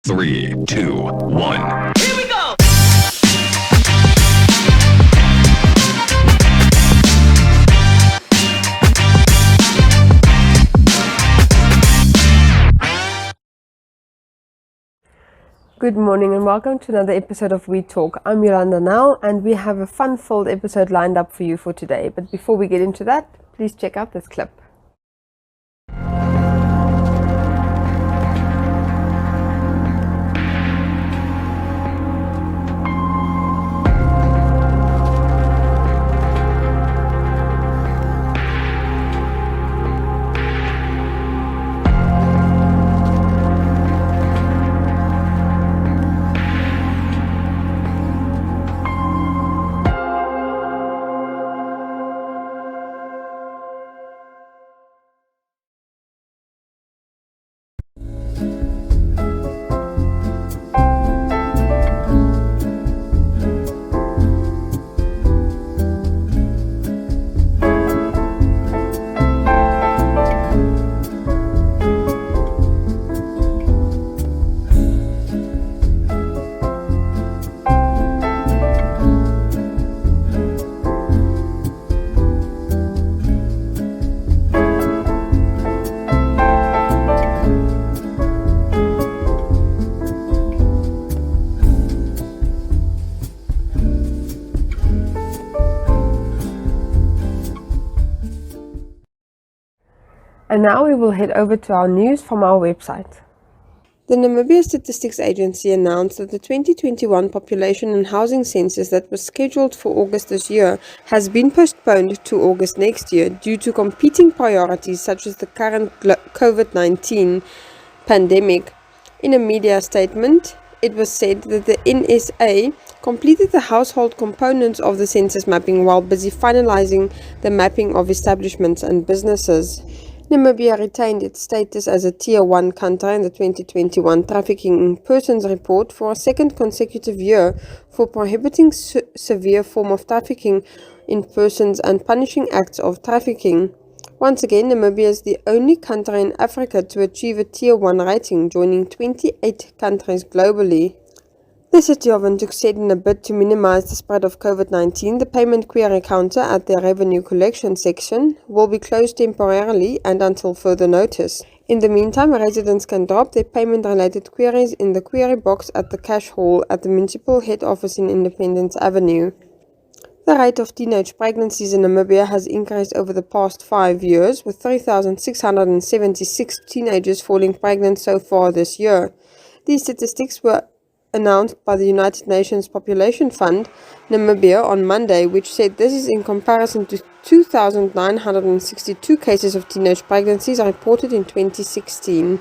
3, 2, 1. Here we go! Good morning and welcome to another episode of We Talk. I'm Yolanda now and we have a fun-filled episode lined up for you for today. But before we get into that, please check out this clip. And now we will head over to our news from our website. The Namibia Statistics Agency announced that the 2021 population and housing census that was scheduled for August this year has been postponed to August next year due to competing priorities such as the current COVID-19 pandemic. In a media statement, it was said that the NSA completed the household components of the census mapping while busy finalizing the mapping of establishments and businesses. Namibia retained its status as a Tier 1 country in the 2021 Trafficking in Persons report for a second consecutive year for prohibiting severe form of trafficking in persons and punishing acts of trafficking. Once again, Namibia is the only country in Africa to achieve a Tier 1 rating, joining 28 countries globally. The City of Windhoek said in a bid to minimize the spread of COVID-19, the payment query counter at their revenue collection section will be closed temporarily and until further notice. In the meantime, residents can drop their payment-related queries in the query box at the cash hall at the municipal head office in Independence Avenue. The rate of teenage pregnancies in Namibia has increased over the past 5 years, with 3,676 teenagers falling pregnant so far this year. These statistics were announced by the United Nations Population Fund, Namibia, on Monday, which said this is in comparison to 2,962 cases of teenage pregnancies reported in 2016.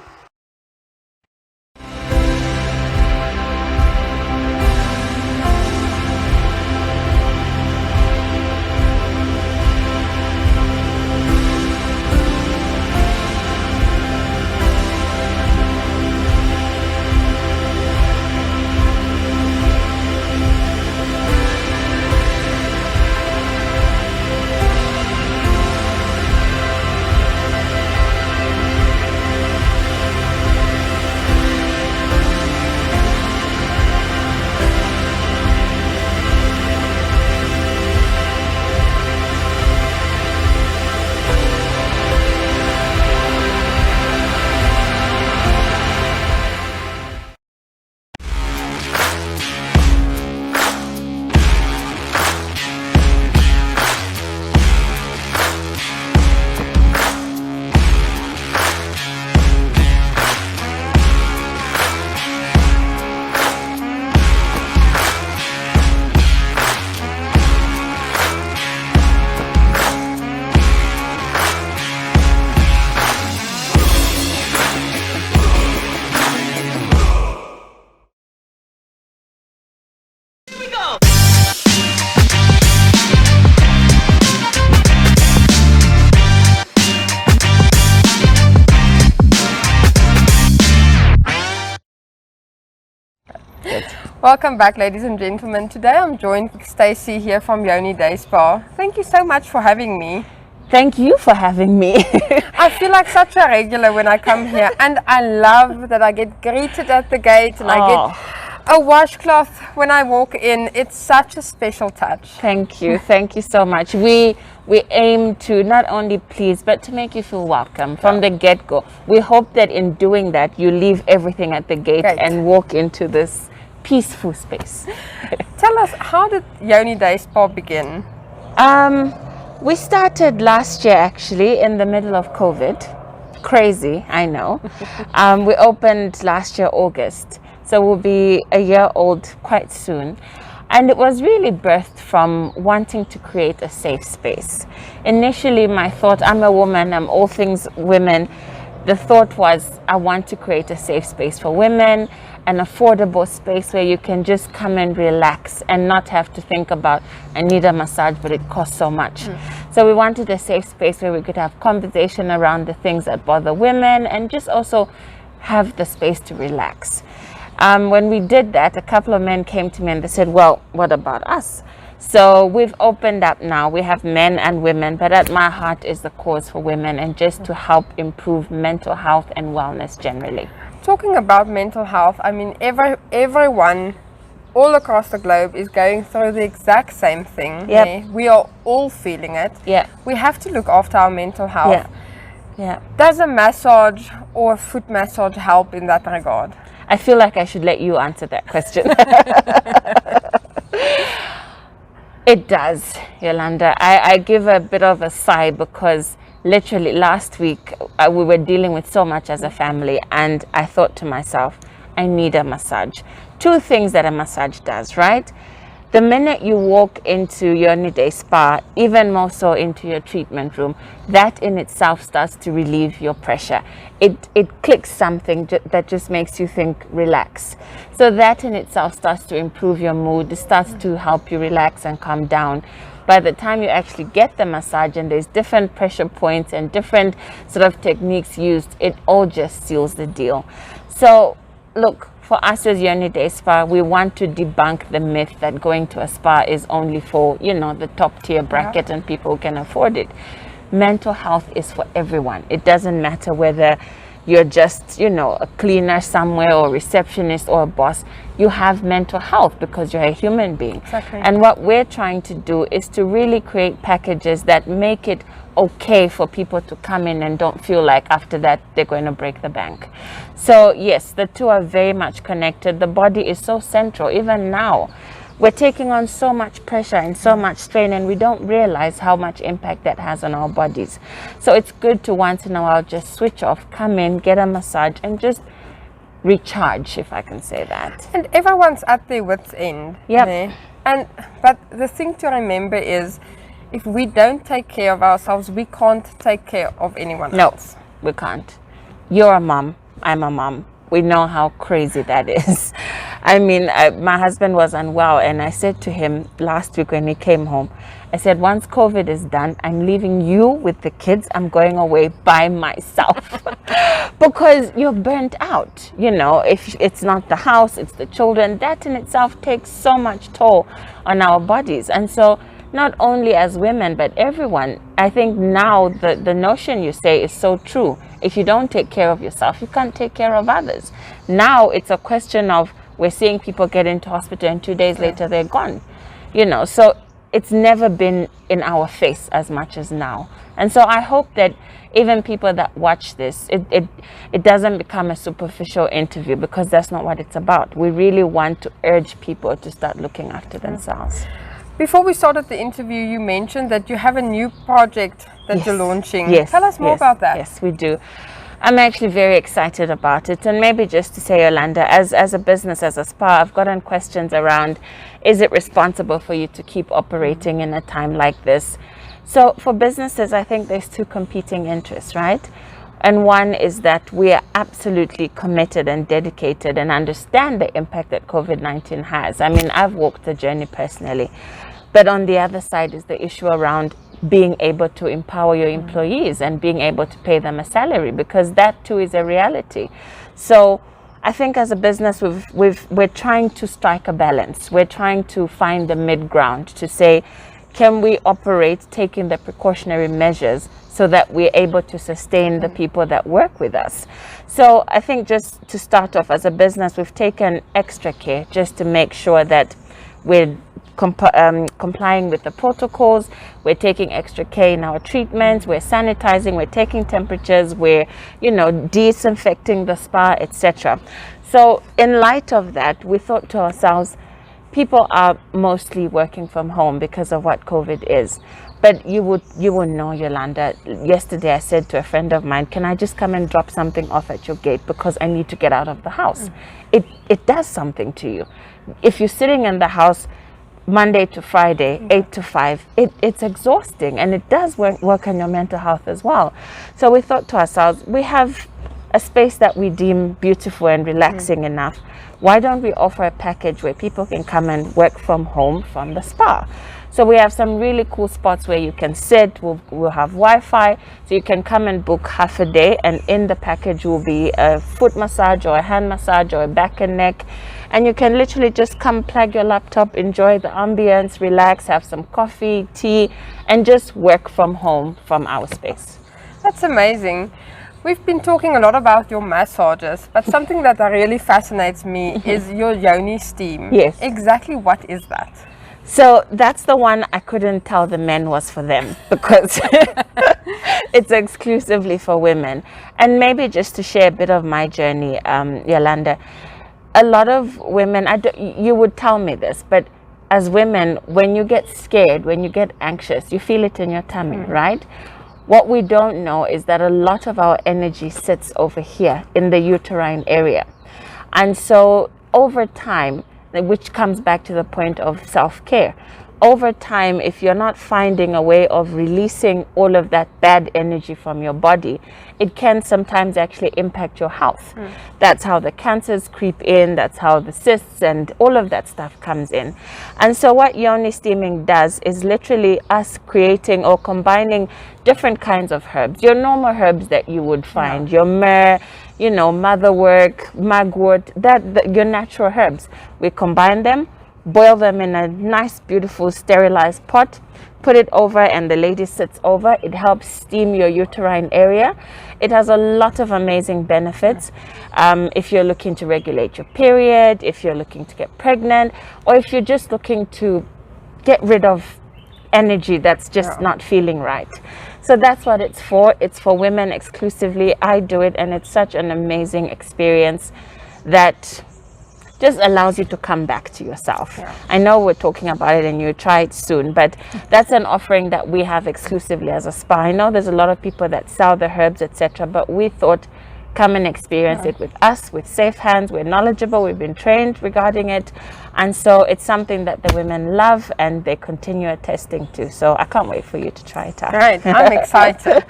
Welcome back, ladies and gentlemen. Today I'm joined with Stacey here from Yoni Day Spa. Thank you so much for having me. Thank you for having me. I feel like such a regular when I come here, and I love that I get greeted at the gate and I get a washcloth when I walk in. It's such a special touch. Thank you so much. We aim to not only please but to make you feel welcome from the get-go. We hope that in doing that you leave everything at the gate and walk into this peaceful space. Tell us, how did Yoni Day Spa begin? We started last year, actually, in the middle of COVID. Crazy, I know. We opened last year, August. So we'll be a year old quite soon. And it was really birthed from wanting to create a safe space. Initially, my thought, I'm a woman, I'm all things women. The thought was, I want to create a safe space for women, an affordable space where you can just come and relax and not have to think about, I need a massage, but it costs so much. So we wanted a safe space where we could have conversation around the things that bother women and just also have the space to relax. When we did that, a couple of men came to me and they said, well, what about us? So we've opened up now. We have men and women, but at my heart is the cause for women and just to help improve mental health and wellness generally. Talking about mental health, I mean, everyone all across the globe is going through the exact same thing. Yep. We are all feeling it. Yeah. We have to look after our mental health. Yeah. Does a massage or a foot massage help in that regard? I feel like I should let you answer that question. It does, Yolanda. I give a bit of a sigh because literally last week we were dealing with so much as a family, and I thought to myself, I need a massage. Two things that a massage does, right? The minute you walk into Yoni Day Spa, even more so into your treatment room, that in itself starts to relieve your pressure. It clicks something that just makes you think, relax. So that in itself starts to improve your mood. It starts to help you relax and calm down. By the time you actually get the massage and there's different pressure points and different sort of techniques used, it all just seals the deal. So look, for us as Yoni Day Spa, we want to debunk the myth that going to a spa is only for, the top tier bracket and people who can afford it. Mental health is for everyone. It doesn't matter whether you're just, a cleaner somewhere or a receptionist or a boss. You have mental health because you're a human being. Exactly. And what we're trying to do is to really create packages that make it okay for people to come in and don't feel like after that they're going to break the bank. So yes, the two are very much connected. The body is so central. Even now, we're taking on so much pressure and so much strain, and we don't realize how much impact that has on our bodies. So it's good to once in a while just switch off, come in, get a massage, and just recharge, if I can say that. And everyone's at their wit's end. Yep. But the thing to remember is, if we don't take care of ourselves, we can't take care of anyone else. No, we can't. You're a mom. I'm a mom. We know how crazy that is. I mean, my husband was unwell, and I said to him last week when he came home, I said, once COVID is done, I'm leaving you with the kids. I'm going away by myself because you're burnt out. If it's not the house, it's the children. That in itself takes so much toll on our bodies. And so not only as women, but everyone, I think now the notion you say is so true. If you don't take care of yourself, you can't take care of others. Now it's a question of, we're seeing people get into hospital and 2 days later they're gone. So it's never been in our face as much as now. And so I hope that even people that watch this, it doesn't become a superficial interview, because that's not what it's about. We really want to urge people to start looking after themselves. Before we started the interview, you mentioned that you have a new project that you're launching. Yes. Tell us more about that. Yes, we do. I'm actually very excited about it. And maybe just to say, Yolanda, as a business, as a spa, I've gotten questions around, is it responsible for you to keep operating in a time like this? So for businesses, I think there's two competing interests, right? And one is that we are absolutely committed and dedicated and understand the impact that COVID-19 has. I mean, I've walked the journey personally. But on the other side is the issue around being able to empower your employees and being able to pay them a salary, because that too is a reality. So I think as a business, we're trying to strike a balance. We're trying to find the mid ground to say, can we operate taking the precautionary measures so that we're able to sustain the people that work with us? So I think just to start off, as a business, we've taken extra care just to make sure that we're complying with the protocols. We're taking extra care in our treatments. We're sanitizing. We're taking temperatures. We're, disinfecting the spa, etc. So in light of that, we thought to ourselves, people are mostly working from home because of what COVID is. But you will know, Yolanda, yesterday I said to a friend of mine, can I just come and drop something off at your gate because I need to get out of the house? It does something to you. If you're sitting in the house Monday to Friday, 8 to 5, it's exhausting, and it does work on your mental health as well. So we thought to ourselves, we have a space that we deem beautiful and relaxing enough. Why don't we offer a package where people can come and work from home from the spa? So we have some really cool spots where you can sit. We'll have Wi-Fi, so you can come and book half a day, and in the package will be a foot massage or a hand massage or a back and neck. And you can literally just come, plug your laptop, enjoy the ambience, relax, have some coffee, tea, and just work from home from our space. That's amazing. We've been talking a lot about your massages, but something that really fascinates me is your Yoni steam. Yes. Exactly what is that? So that's the one I couldn't tell the men was for them, because it's exclusively for women. And maybe just to share a bit of my journey, Yolanda, a lot of women, you would tell me this, but as women, when you get scared, when you get anxious, you feel it in your tummy, right? What we don't know is that a lot of our energy sits over here in the uterine area. And so over time, which comes back to the point of self-care, over time, if you're not finding a way of releasing all of that bad energy from your body, it can sometimes actually impact your health. That's how the cancers creep in, that's how the cysts and all of that stuff comes in. And so what Yoni steaming does is literally us creating or combining different kinds of herbs, your normal herbs that you would find, your myrrh, motherwork, mugwort, your natural herbs. We combine them, boil them in a nice, beautiful, sterilized pot, put it over, and the lady sits over. It helps steam your uterine area. It has a lot of amazing benefits. If you're looking to regulate your period, if you're looking to get pregnant, or if you're just looking to get rid of energy that's just not feeling right. So that's what it's for. It's for women exclusively. I do it, and it's such an amazing experience that just allows you to come back to yourself. I know we're talking about it and you try it soon, but that's an offering that we have exclusively as a spa. I know there's a lot of people that sell the herbs, etc., but we thought, come and experience it with us, with safe hands. We're knowledgeable, we've been trained regarding it, and so it's something that the women love and they continue attesting to. So I can't wait for you to try it out. Right, I'm excited.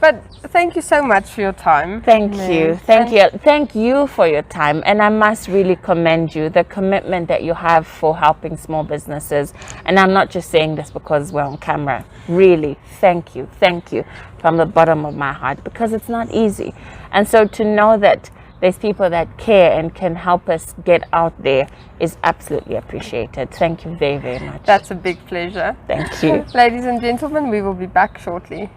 But thank you so much for your time. Thank you for your time. And I must really commend you, the commitment that you have for helping small businesses. And I'm not just saying this because we're on camera. Really, thank you from the bottom of my heart, because it's not easy. And so to know that there's people that care and can help us get out there is absolutely appreciated. Thank you very, very much. That's a big pleasure. Thank you. Ladies and gentlemen, we will be back shortly.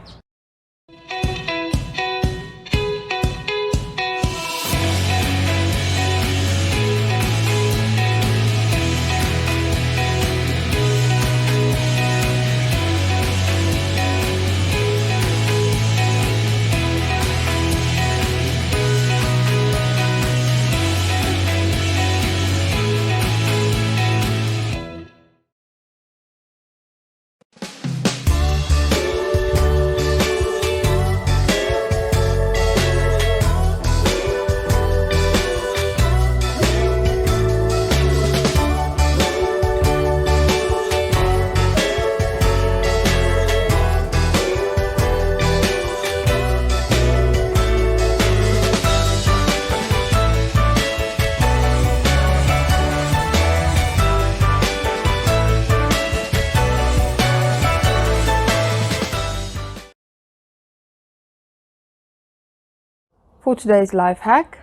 For today's life hack,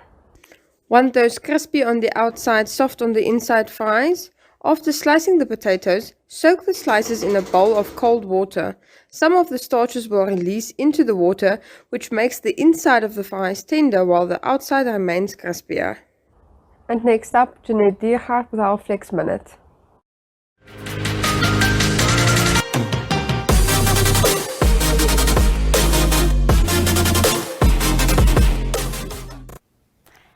want those crispy on the outside, soft on the inside fries? After slicing the potatoes, soak the slices in a bowl of cold water. Some of the starches will release into the water, which makes the inside of the fries tender while the outside remains crispier. And next up, Jeanette Diergaard with our Flex Minute.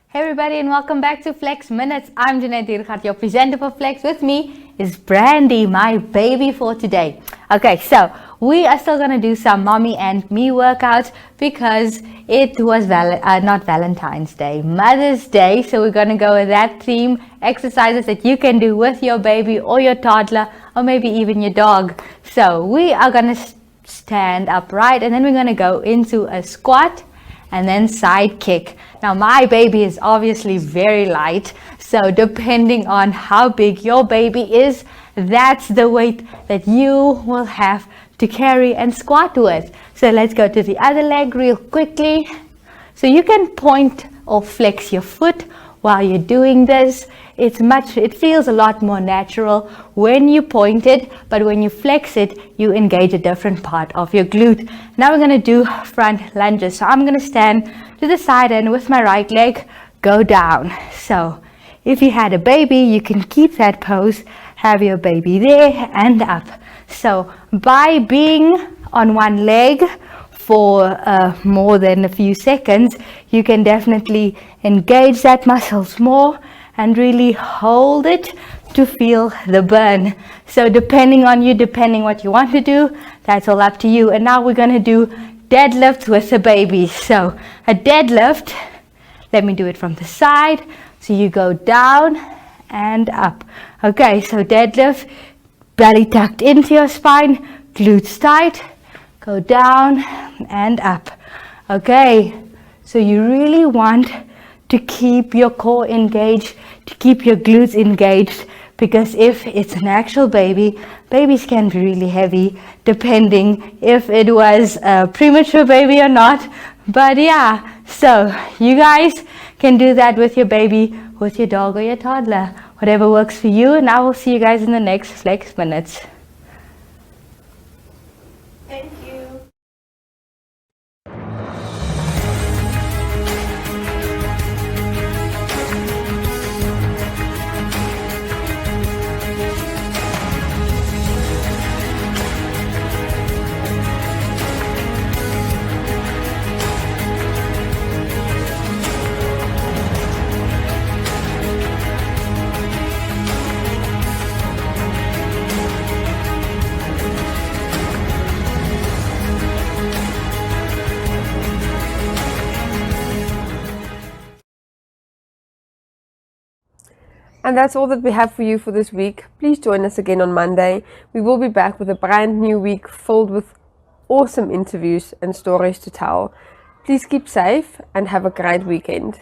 Hey everybody, and welcome back to Flex Minutes. I'm Yoni Day Spa, your presenter for Flex. With me is Brandy, my baby for today. Okay, so we are still gonna do some mommy and me workouts because it was not Valentine's Day, Mother's Day. So we're gonna go with that theme, exercises that you can do with your baby or your toddler or maybe even your dog. So we are gonna stand upright and then we're gonna go into a squat and then side kick. Now my baby is obviously very light, so depending on how big your baby is, that's the weight that you will have to carry and squat with. So let's go to the other leg real quickly. So you can point or flex your foot while you're doing this. It feels a lot more natural when you point it, but when you flex it, you engage a different part of your glute. Now we're gonna do front lunges. So I'm gonna stand to the side and with my right leg, go down. So if you had a baby, you can keep that pose, have your baby there and up. So by being on one leg for more than a few seconds, you can definitely engage that muscles more and really hold it to feel the burn. So depending what you want to do, that's all up to you. And now we're gonna do deadlifts with the baby. So a deadlift, let me do it from the side. So you go down and up. Okay, so deadlift, belly tucked into your spine, glutes tight, go down and up. Okay, so you really want to keep your core engaged, to keep your glutes engaged, because if it's an actual baby, babies can be really heavy depending if it was a premature baby or not. But yeah, so you guys can do that with your baby, with your dog or your toddler, whatever works for you. And I will see you guys in the next Flex Minutes. Thank you. And that's all that we have for you for this week. Please join us again on Monday. We will be back with a brand new week filled with awesome interviews and stories to tell. Please keep safe and have a great weekend.